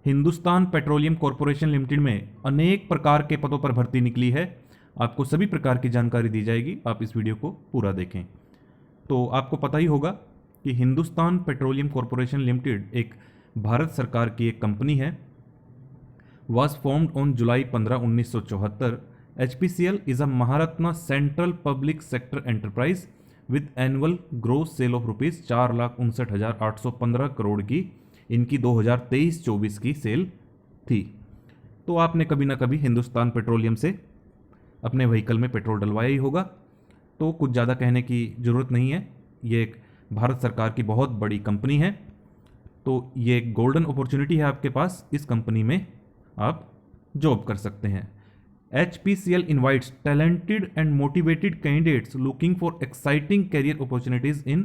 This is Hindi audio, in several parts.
हिंदुस्तान पेट्रोलियम कॉरपोरेशन लिमिटेड में अनेक प्रकार के पदों पर भर्ती निकली है। आपको सभी प्रकार की जानकारी दी जाएगी, आप इस वीडियो को पूरा देखें। तो आपको पता ही होगा कि हिंदुस्तान पेट्रोलियम कॉरपोरेशन लिमिटेड एक भारत सरकार की एक कंपनी है। was formed on July 15, 1974. HPCL is a Maharatna Central Public Sector Enterprise with annual gross sale of rupees 4,59,815 crore की इनकी 2023-24 की सेल थी। तो आपने कभी ना कभी हिंदुस्तान पेट्रोलियम से अपने व्हीकल में पेट्रोल डलवाया ही होगा, तो कुछ ज़्यादा कहने की ज़रूरत नहीं है। ये एक भारत सरकार की बहुत बड़ी कंपनी है, तो ये एक गोल्डन अपॉर्चुनिटी है आपके पास। इस कंपनी में आप जॉब कर सकते हैं। HPCL invites talented and motivated candidates looking for exciting career opportunities in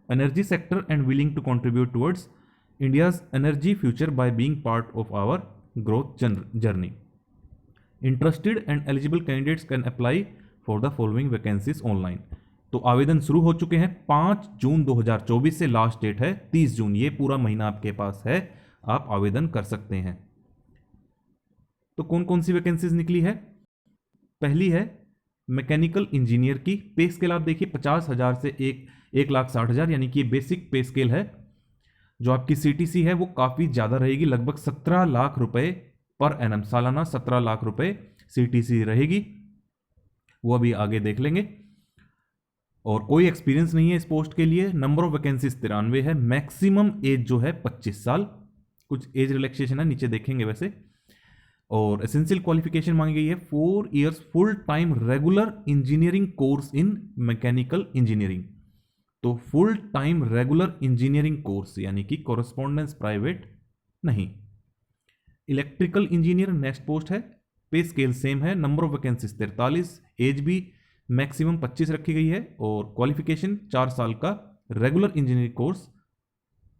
energy sector and willing to contribute towards India's energy future by being part of our growth journey. Interested and eligible candidates can apply for the following vacancies online. तो आवेदन शुरू हो चुके हैं। 5 जून 2024 से लास्ट डेट है 30 जून। ये पूरा महीना आपके पास है, आप आवेदन कर सकते हैं। तो कौन कौन सी वैकेंसीज निकली है? पहली है मैकेनिकल इंजीनियर की। पे स्केल आप देखिए 50,000 से 1,60,000, यानी कि ये बेसिक पे स्केल है। जो आपकी सीटीसी है वो काफ़ी ज़्यादा रहेगी, लगभग 17 लाख रुपए पर एनम, सालाना 17 लाख रुपए सीटीसी रहेगी। वो अभी आगे देख लेंगे। और कोई एक्सपीरियंस नहीं है इस पोस्ट के लिए। नंबर ऑफ वैकेंसीज 93 है। मैक्सिमम एज जो है 25 साल। कुछ एज रिलैक्सेशन है, नीचे देखेंगे वैसे। और एसेंशियल क्वालिफिकेशन मांगी गई है 4 years full time regular engineering course in mechanical engineering. तो full time regular engineering course, यानी कि कॉरेस्पॉन्डेंस प्राइवेट नहीं। इलेक्ट्रिकल इंजीनियर नेक्स्ट पोस्ट है। पे स्केल सेम है। Number of vacancies 43। एज भी मैक्सिमम 25 रखी गई है। और क्वालिफिकेशन 4 साल का regular engineering course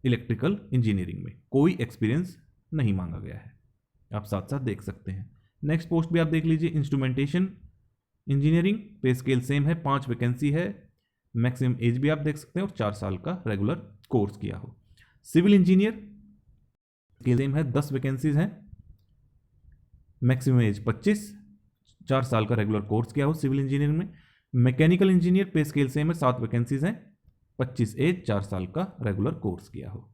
electrical engineering में। कोई एक्सपीरियंस नहीं मांगा गया है, आप साथ साथ देख सकते हैं। नेक्स्ट पोस्ट भी आप देख लीजिए, इंस्ट्रूमेंटेशन इंजीनियरिंग। पे स्केल सेम है, 5 वैकेंसी है। मैक्सिमम एज भी आप देख सकते हैं और 4 साल का रेगुलर कोर्स किया हो। सिविल इंजीनियर स्केल सेम है, 10 वैकेंसीज हैं। मैक्सिमम एज 25, 4 साल का रेगुलर कोर्स किया हो सिविल इंजीनियरिंग में। मैकेनिकल इंजीनियर पे स्केल सेम है, 7 वैकेंसीज हैं। 25 एज, 4 साल का रेगुलर कोर्स किया हो।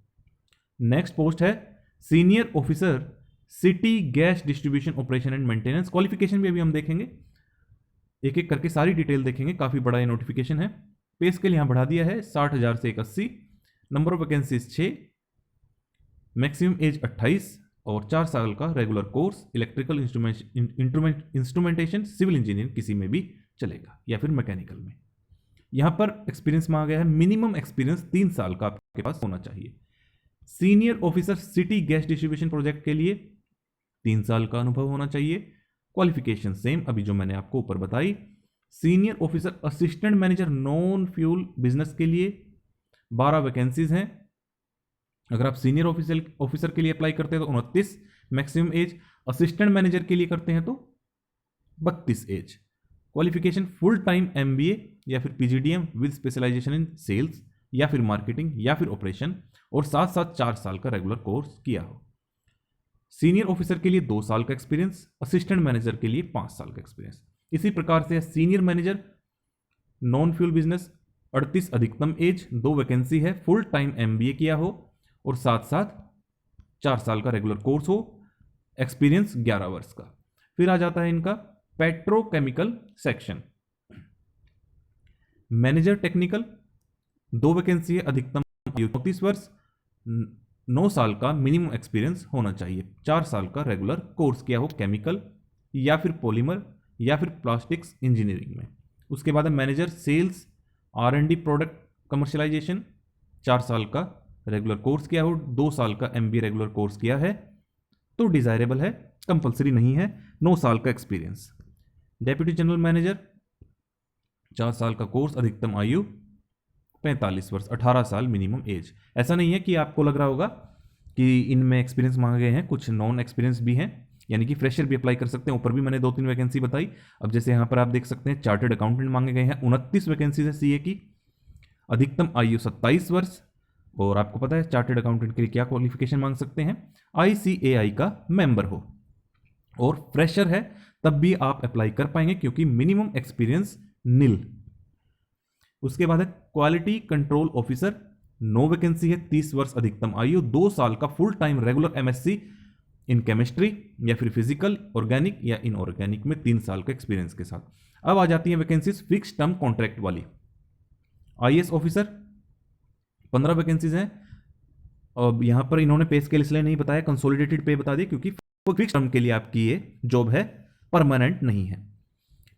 नेक्स्ट पोस्ट है senior officer city gas distribution operation and maintenance. Qualification भी अभी हम देखेंगे, एक एक करके सारी डिटेल देखेंगे, काफ़ी बड़ा ये नोटिफिकेशन है। पे स्केल यहाँ बढ़ा दिया है 60,000 से 81। Number of vacancies 6। Maximum age 28 और 4 साल का regular course. Electrical instrumentation civil engineer किसी में भी चलेगा, या फिर मैकेनिकल में। यहाँ पर एक्सपीरियंस मांगा गया है, मिनिमम एक्सपीरियंस 3 साल का आपके पास होना चाहिए। Senior officer city gas distribution project के लिए 3 साल का अनुभव होना चाहिए। क्वालिफिकेशन सेम अभी जो मैंने आपको ऊपर बताई। Senior officer assistant manager non fuel business के लिए 12 वैकेंसीज हैं। अगर आप सीनियर ऑफिसर के लिए अप्लाई करते हैं तो 29 मैक्सिमम एज। असिस्टेंट मैनेजर के लिए करते हैं तो 32 age. Qualification full time MBA या फिर PGDM with specialization in sales या फिर मार्केटिंग या फिर ऑपरेशन, और साथ साथ 4 साल का रेगुलर कोर्स किया हो। सीनियर ऑफिसर के लिए 2 साल का एक्सपीरियंस, असिस्टेंट मैनेजर के लिए 5 साल का एक्सपीरियंस। इसी प्रकार से senior manager non fuel business 38 अधिकतम एज, 2 वैकेंसी है। फुल टाइम MBA किया हो और साथ साथ 4 साल का रेगुलर कोर्स हो। एक्सपीरियंस 11 वर्ष का। फिर आ जाता है इनका petrochemical section. Manager technical 2 vacancy है, अधिकतम 34 वर्ष। 9 साल का मिनिमम एक्सपीरियंस होना चाहिए। 4 साल का रेगुलर कोर्स किया हो केमिकल या फिर पॉलीमर या फिर प्लास्टिक्स इंजीनियरिंग में। उसके बाद है manager sales R&D product commercialisation. 4 साल का रेगुलर कोर्स किया हो, 2 साल का MBA रेगुलर कोर्स किया है तो डिजायरेबल है, कंपलसरी नहीं है। 9 साल का एक्सपीरियंस। डेप्यूटी जनरल मैनेजर 4 साल का कोर्स, अधिकतम आयु 45 वर्ष, 18 साल मिनिमम एज। ऐसा नहीं है कि आपको लग रहा होगा कि इनमें एक्सपीरियंस मांगे गए हैं, कुछ नॉन एक्सपीरियंस भी हैं, यानी कि फ्रेशर भी अप्लाई कर सकते हैं। ऊपर भी मैंने 2-3 वैकेंसी बताई। अब जैसे यहाँ पर आप देख सकते हैं चार्टर्ड अकाउंटेंट मांगे गए हैं, 29 वैकेंसी है CA की। अधिकतम आयु 27 वर्ष, और आपको पता है चार्टर्ड अकाउंटेंट के लिए क्या क्वालिफिकेशन मांग सकते हैं, ICAI का मेंबर हो, और फ्रेशर है तब भी आप अप्लाई कर पाएंगे क्योंकि मिनिमम एक्सपीरियंस नील। उसके बाद है क्वालिटी कंट्रोल ऑफिसर, 9 वैकेंसी है, 30 वर्ष अधिकतम आयु, 2 साल का full time regular MSc in chemistry या फिर फिजिकल ऑर्गेनिक या इनऑर्गेनिक में 3 साल का एक्सपीरियंस के साथ। अब आ जाती है वैकेंसीज फिक्स टर्म कॉन्ट्रैक्ट वाली। IAS ऑफिसर 15 वैकेंसीज हैं। अब यहां पर इन्होंने पे स्केल इसलिए नहीं बताया, कंसोलिडेटेड पे बता दिया क्योंकि फिक्स टर्म के लिए आपकी ये जॉब है, परमानेंट नहीं है।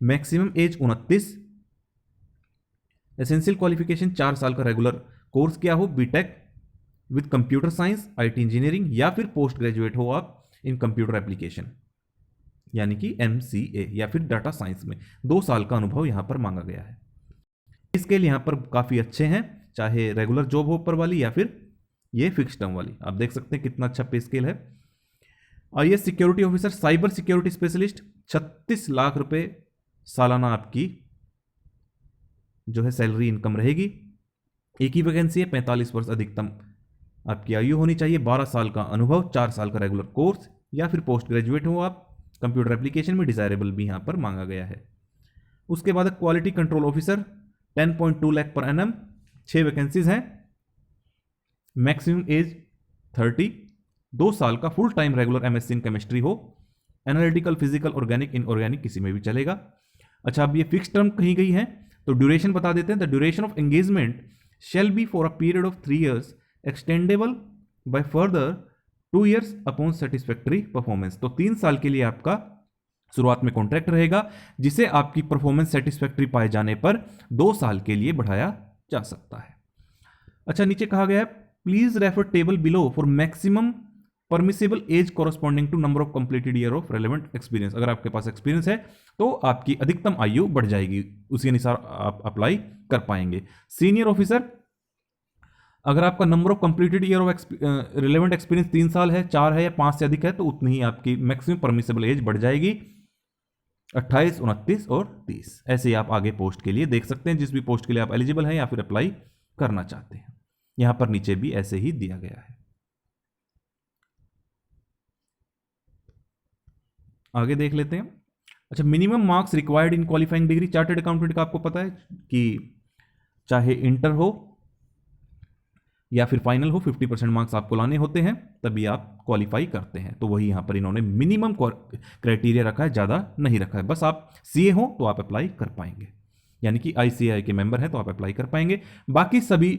Maximum as 29। एसेंशियल क्वालिफिकेशन 4 साल का रेगुलर कोर्स किया हो, BTech with computer science, IT engineering या फिर पोस्ट ग्रेजुएट हो आप इन कंप्यूटर एप्लीकेशन यानी कि MCA या फिर डाटा साइंस में 2 साल का अनुभव यहां पर मांगा गया है। इसके लिए यहां पर काफी अच्छे हैं, चाहे रेगुलर जॉब हो ऊपर वाली या फिर ये फिक्स टर्म वाली। आप देख सकते हैं कितना अच्छा पे स्केल है। IAS security officer cyber security specialist 36 lakh रुपए सालाना आपकी जो है सैलरी इनकम रहेगी। एक ही वैकेंसी है, 45 वर्ष अधिकतम आपकी आयु होनी चाहिए, 12 साल का अनुभव, 4 साल का रेगुलर कोर्स या फिर पोस्ट ग्रेजुएट हो आप कंप्यूटर एप्लीकेशन में, डिजायरेबल भी यहां पर मांगा गया है। उसके बाद quality control officer 10.2 lakh per annum, 6 vacancies हैं, मैक्सिमम एज 30, 2 साल का full time regular MSc in chemistry हो, एनालिटिकल फिजिकल ऑर्गेनिक इनऑर्गेनिक किसी में भी चलेगा। अच्छा, अब ये फिक्स टर्म कही गई है तो ड्यूरेशन बता देते हैं। The duration of engagement shall be for a period of 3 years extendable by further 2 years upon satisfactory performance. तो 3 साल के लिए आपका शुरुआत में कॉन्ट्रैक्ट रहेगा, जिसे आपकी परफॉर्मेंस सेटिस्फैक्टरी पाए जाने पर 2 साल के लिए बढ़ाया जा सकता है। अच्छा, नीचे कहा गया है please refer table below for maximum permissible age corresponding to number of completed year of relevant experience. अगर आपके पास एक्सपीरियंस है तो आपकी अधिकतम आयु बढ़ जाएगी, उसी अनुसार आप अप्लाई कर पाएंगे। सीनियर ऑफिसर, अगर आपका number of completed year of relevant experience 3 साल है, 4 है या 5 से अधिक है तो उतनी ही आपकी मैक्सिमम परमिसेबल एज बढ़ जाएगी, 28, 29 और 30। ऐसे ही आप आगे पोस्ट के लिए देख सकते हैं, जिस भी पोस्ट के लिए आप एलिजिबल हैं या फिर अप्लाई करना चाहते हैं। यहां पर नीचे भी ऐसे ही दिया गया है। आगे देख लेते हैं। अच्छा, minimum marks required in qualifying degree chartered accountant का आपको पता है कि चाहे इंटर हो या फिर फाइनल हो, 50% मार्क्स आपको लाने होते हैं तभी आप क्वालिफाई करते हैं। तो वही यहां पर इन्होंने मिनिमम क्राइटेरिया रखा है, ज़्यादा नहीं रखा है। बस आप CA हो तो आप अप्लाई कर पाएंगे, यानी कि ICAI के मेंबर हैं तो आप अप्लाई कर पाएंगे। बाकी सभी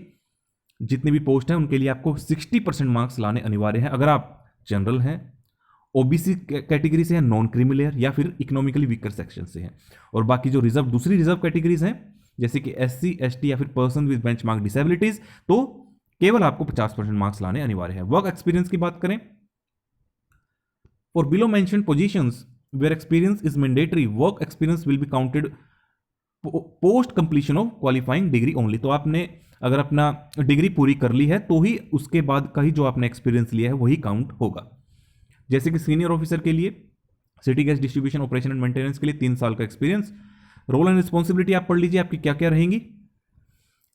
जितने भी पोस्ट हैं उनके लिए आपको 60% मार्क्स लाने अनिवार्य हैं। अगर आप जनरल हैं, OBC कैटेगरी से हैं, नॉन क्रीमी लेयर या फिर इकोनॉमिकली वीकर सेक्शन से हैं, और बाकी जो दूसरी रिजर्व कैटेगरीज हैं जैसे कि SC ST या फिर पर्सन विद बेंचमार्क डिसेबिलिटीज, तो केवल आपको 50% मार्क्स लाने अनिवार्य है। वर्क एक्सपीरियंस की बात करें, for below mention positions where experience is mandatory, work experience will be counted post completion of qualifying degree only. तो आपने अगर अपना डिग्री पूरी कर ली है तो ही उसके बाद का ही जो आपने एक्सपीरियंस लिया है वही काउंट होगा। जैसे कि सीनियर ऑफिसर के लिए city gas distribution operation and maintenance के लिए 3 साल का एक्सपीरियंस। रोल एंड रिस्पॉन्सिबिलिटी आप पढ़ लीजिए आपकी क्या क्या रहेंगी।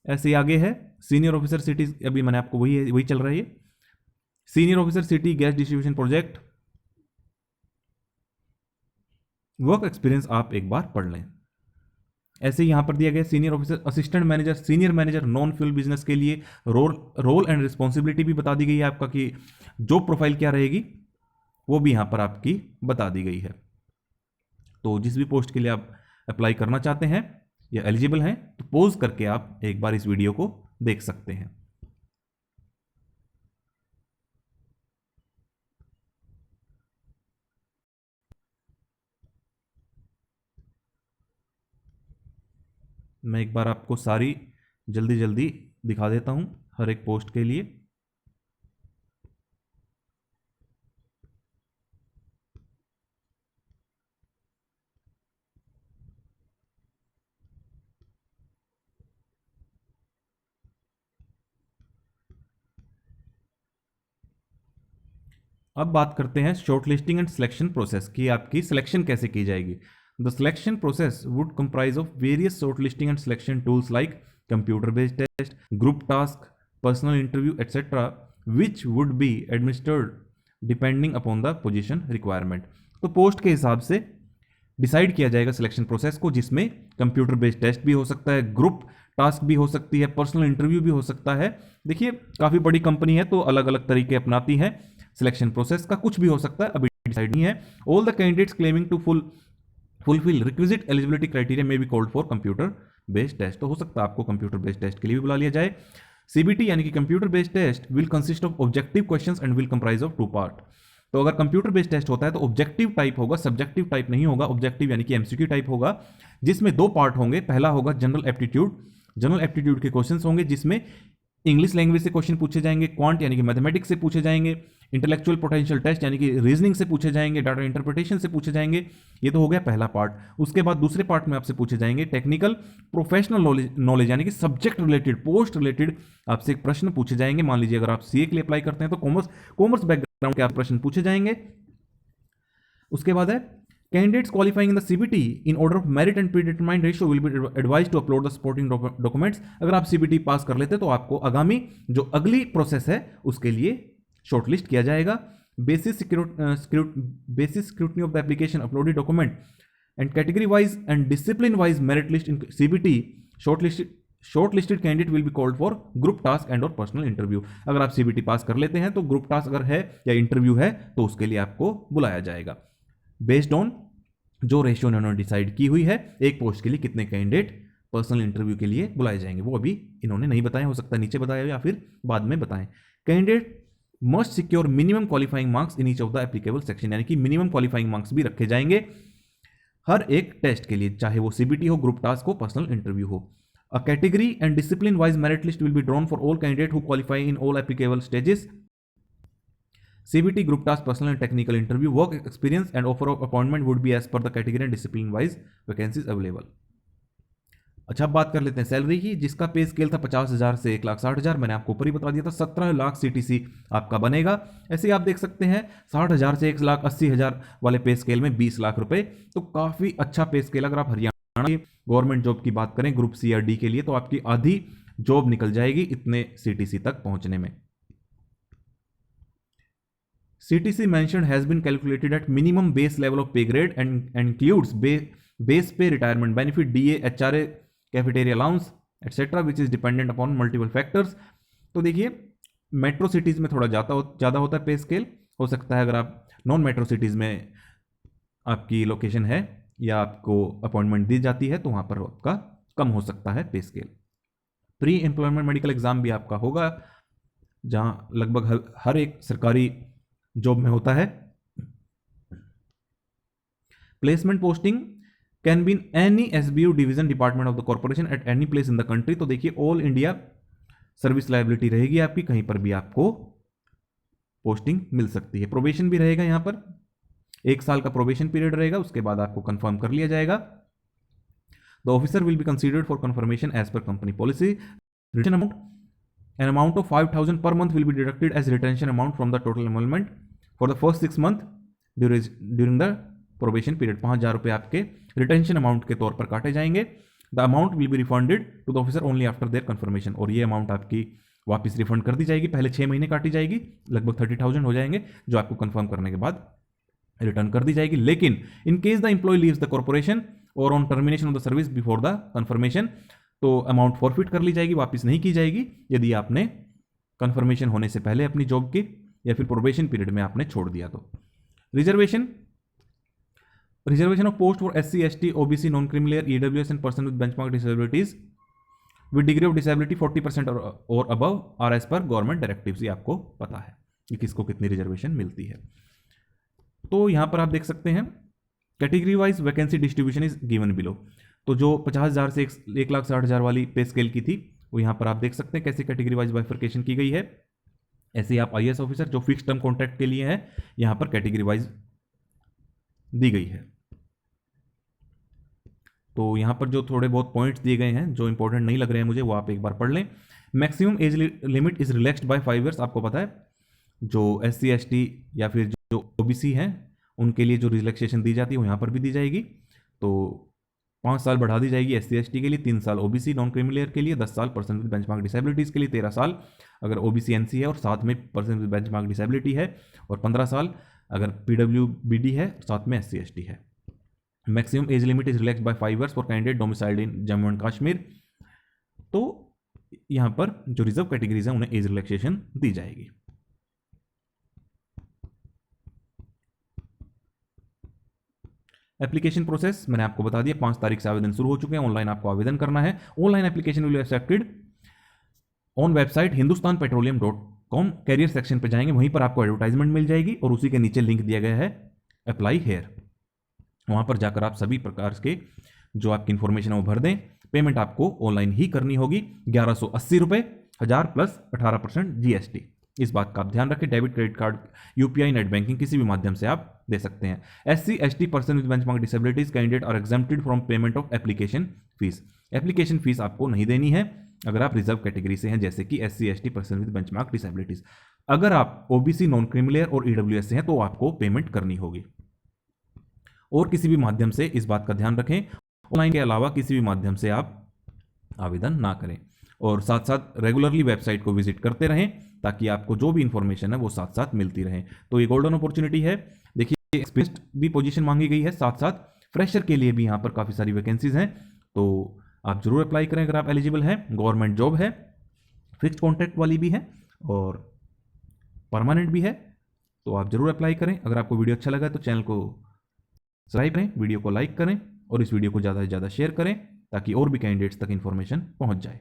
ऐसे आगे है सीनियर ऑफिसर सिटी, अभी मैंने आपको वही चल रहा है, senior officer city gas distribution project. Work experience आप एक बार पढ़ लें। ऐसे यहां पर दिया गया senior officer assistant manager, senior manager non fuel business के लिए रोल एंड रिस्पॉन्सिबिलिटी भी बता दी गई है आपका कि जॉब प्रोफाइल क्या रहेगी वो भी यहां पर आपकी बता दी गई है। तो जिस भी पोस्ट के लिए आप अप्लाई करना चाहते हैं या एलिजिबल हैं तो पॉज करके आप एक बार इस वीडियो को देख सकते हैं। मैं एक बार आपको सारी जल्दी जल्दी दिखा देता हूं हर एक पोस्ट के लिए। अब बात करते हैं short listing and selection process की, आपकी सिलेक्शन कैसे की जाएगी। The selection process would comprise of various short listing and selection tools like computer based test, group task, personal interview etcetera which would be administered depending upon the position requirement. तो पोस्ट के हिसाब से डिसाइड किया जाएगा सिलेक्शन प्रोसेस को, जिसमें कंप्यूटर बेस्ड टेस्ट भी हो सकता है, ग्रुप टास्क भी हो सकती है, पर्सनल इंटरव्यू भी हो सकता है। देखिए काफ़ी बड़ी कंपनी है तो अलग अलग तरीके अपनाती है सिलेक्शन प्रोसेस का, कुछ भी हो सकता है, अभी डिसाइड नहीं है। All the candidates claiming to fulfil requisite eligibility criteria में be called for computer based test. तो हो सकता है आपको कंप्यूटर बेस्ड टेस्ट के लिए भी बुला लिया जाए। सीबीटी यानी कि computer based test will consist of objective questions and will comprise of 2 part. तो अगर कंप्यूटर बेस्ड टेस्ट होता है तो ऑब्जेक्टिव टाइप होगा, सब्जेक्टिव टाइप नहीं होगा। ऑब्जेक्टिव यानी कि एमसीक्यू टाइप होगा, जिसमें 2 पार्ट होंगे। पहला होगा जनरल एप्टीट्यूड के क्वेश्चंस होंगे, जिसमें इंग्लिश लैंग्वेज से क्वेश्चन पूछे जाएंगे, क्वांट यानी कि मैथमेटिक्स से पूछे जाएंगे, इंटेलेक्चुअल पोटेंशियल टेस्ट यानी कि रीजनिंग से पूछे जाएंगे, डाटा इंटरप्रिटेशन से पूछे जाएंगे। ये तो हो गया पहला पार्ट। उसके बाद दूसरे पार्ट में आपसे पूछे जाएंगे टेक्निकल प्रोफेशनल नॉलेज यानी कि सब्जेक्ट रिलेटेड, पोस्ट रिलेटेड आपसे एक प्रश्न पूछे जाएंगे। मान लीजिए अगर आप सीए के लिए अप्लाई करते हैं तो कॉमर्स बैकग्राउंड के आप प्रश्न पूछे जाएंगे। उसके बाद है candidates qualifying in the CBT in order of merit and predetermined ratio will be advise to upload the supporting documents. अगर आप सीबीटी पास कर लेते तो आपको आगामी जो अगली प्रोसेस है उसके लिए शॉर्टलिस्ट किया जाएगा। Basis scrutiny of the application, uploaded document and category wise and discipline wise merit list in CBT shortlisted candidate will be called for group task and और पर्सनल इंटरव्यू। अगर आप सीबीटी पास कर लेते हैं तो ग्रुप टास्क अगर है या इंटरव्यू है तो उसके लिए आपको बुलाया जाएगा। बेस्ड ऑन जो रेशियो उन्होंने डिसाइड की हुई है, एक पोस्ट के लिए कितने कैंडिडेट पर्सनल इंटरव्यू के लिए बुलाए जाएंगे, वो अभी इन्होंने नहीं बताया, हो सकता है नीचे बताया या फिर बाद में बताएं। Candidate must secure minimum qualifying marks in each of the applicable section, यानी कि मिनिमम क्वालिफाइंग मार्क्स भी रखे जाएंगे हर एक टेस्ट के लिए, चाहे वो सीबीटी हो, ग्रुप टास्क हो, पर्सनल इंटरव्यू हो। A category and discipline wise merit list will be drawn for all candidates who qualify in all applicable stages: CBT, group task, personal and technical interview. Work experience and offer of appointment would be as per the category and discipline wise vacancies available. अच्छा, अब बात कर लेते हैं सैलरी की, जिसका पे स्केल था 50,000 से 1,60,000। मैंने आपको ऊपर ही बता दिया था 17 लाख सीटीसी आपका बनेगा। ऐसे ही आप देख सकते हैं 60,000 से 1,80,000 वाले पे स्केल में 20 लाख रुपए, तो काफी अच्छा पे स्केल। अगर आप हरियाणा गवर्नमेंट जॉब की बात करें ग्रुप सी या डी के लिए तो आपकी आधी जॉब निकल जाएगी इतने सीटीसी तक पहुंचने में। CTC mentioned has been calculated at minimum base level of pay grade and includes base pay, retirement benefit, DA, HRA, cafeteria allowance etcetera which is dependent upon multiple factors. तो देखिए मेट्रो सिटीज में थोड़ा ज़्यादा होता है पे स्केल, हो सकता है अगर आप नॉन मेट्रो सिटीज में आपकी लोकेशन है या आपको अपॉइंटमेंट दी जाती है तो वहां पर आपका कम हो सकता है pay scale. Pre employment medical exam भी आपका होगा, जहां लगभग हर एक सरकारी जॉब में होता है। Placement posting can be in any SBU division department of the corporation at any place in the country. तो देखिए ऑल इंडिया सर्विस लायबिलिटी रहेगी आपकी, कहीं पर भी आपको पोस्टिंग मिल सकती है। प्रोबेशन भी रहेगा, यहां पर 1 साल का प्रोबेशन पीरियड रहेगा, उसके बाद आपको कंफर्म कर लिया जाएगा। The officer will be considered for confirmation as per company policy. Return amount, an amount of 5,000 per month will be deducted as retention amount from the total enrollment for the first 6 month during the probation period. 5,000 रुपये आपके रिटेंशन अमाउंट के तौर पर काटे जाएंगे। The amount will be refunded to the officer only after their confirmation, और ये अमाउंट आपकी वापस रिफंड कर दी जाएगी। पहले 6 महीने काटी जाएगी, लगभग 30,000 हो जाएंगे, जो आपको कंफर्म करने के बाद रिटर्न कर दी जाएगी। लेकिन in case the employee leaves the corporation और on termination of the service before the confirmation, तो अमाउंट फॉरफिट कर ली जाएगी, वापस नहीं की जाएगी यदि आपने कंफर्मेशन होने से पहले अपनी जॉब की या फिर प्रोबेशन पीरियड में आपने छोड़ दिया तो। Reservation of post for SC, ST, OBC, non creamy layer, EWS and person with benchmark disabilities with degree of disability 40% और above are as per government directives. ये आपको पता है कि किसको कितनी रिजर्वेशन मिलती है। तो यहां पर आप देख सकते हैं category wise vacancy distribution is given below. तो जो 50,000 से 1,60,000 वाली पे स्केल की थी वो यहां पर आप देख सकते हैं कैसे कैटेगरी वाइज बाइफर्केशन की गई है। ऐसे ही आप IAS ऑफिसर जो फिक्स टर्म कॉन्ट्रैक्ट के लिए है यहां पर कैटेगरी वाइज दी गई है। तो यहां पर जो थोड़े बहुत पॉइंट्स दिए गए हैं जो इंपॉर्टेंट नहीं लग रहे हैं मुझे, वो आप एक बार पढ़ लें। Maximum age limit is relaxed by 5 years. आपको पता है जो SC, ST या फिर जो OBC हैं उनके लिए जो रिलैक्सेशन दी जाती है वो यहाँ पर भी दी जाएगी। तो 5 साल बढ़ा दी जाएगी SC/ST के लिए, 3 साल OBC नॉन क्रीमिलियर के लिए, 10 साल पर्सन विद बेंचमार्क डिसेबिलिटीज़ के लिए, 13 साल अगर OBC NC है और साथ में पर्सन विद बेंचमार्क डिसेबिलिटी है, और 15 साल अगर PWBD है साथ में SC/ST है। Maximum age limit is relax by 5 years for candidate domiciled in Jammu and Kashmir. तो यहाँ पर जो रिजर्व कैटेगरीज हैं उन्हें एज रिलैक्सेशन दी जाएगी। एप्लीकेशन प्रोसेस मैंने आपको बता दिया, 5 तारीख से आवेदन शुरू हो चुके हैं। ऑनलाइन आपको आवेदन करना है। Online application will be accepted on website hindustanpetroleum.com। Career section पे जाएंगे, वहीं पर आपको एडवर्टाइजमेंट मिल जाएगी और उसी के नीचे लिंक दिया गया है अप्लाई हेयर। वहां पर जाकर आप सभी प्रकार के जो आपकी इंफॉर्मेशन है वो भर दें। पेमेंट आपको ऑनलाइन ही करनी होगी, 1180 रुपये, 1000 प्लस 18% GST। इस बात का आप ध्यान रखें। Debit, credit card, UPI, net banking किसी भी माध्यम से आप दे सकते हैं। SC/ST person with benchmark disabilities candidate are exempted from payment of application fees. Application fees आपको नहीं देनी है अगर आप रिजर्व कैटेगरी से हैं, जैसे कि SC/ST person with benchmark disabilities. अगर आप OBC नॉन क्रीमिलियर और EWS से हैं तो आपको पेमेंट करनी होगी। और किसी भी माध्यम से इस बात का ध्यान रखें, ऑनलाइन के अलावा किसी भी माध्यम से आप आवेदन ना करें। और साथ साथ रेगुलरली वेबसाइट को विजिट करते रहें ताकि आपको जो भी इंफॉर्मेशन है वो साथ साथ मिलती रहे। तो ये गोल्डन अपॉर्चुनिटी है। देखिए, एक्सपीरियंस्ड भी पोजीशन मांगी गई है, साथ साथ फ्रेशर के लिए भी यहाँ पर काफ़ी सारी वैकेंसीज हैं। तो आप जरूर अप्लाई करें अगर आप एलिजिबल हैं। गवर्नमेंट जॉब है, फिक्स्ड कॉन्ट्रैक्ट वाली भी है और परमानेंट भी है। तो आप जरूर अप्लाई करें। अगर आपको वीडियो अच्छा लगा तो चैनल को सब्सक्राइब करें, वीडियो को लाइक करें और इस वीडियो को ज़्यादा से ज़्यादा शेयर करें ताकि और भी कैंडिडेट्स तक इन्फॉर्मेशन पहुंच जाए।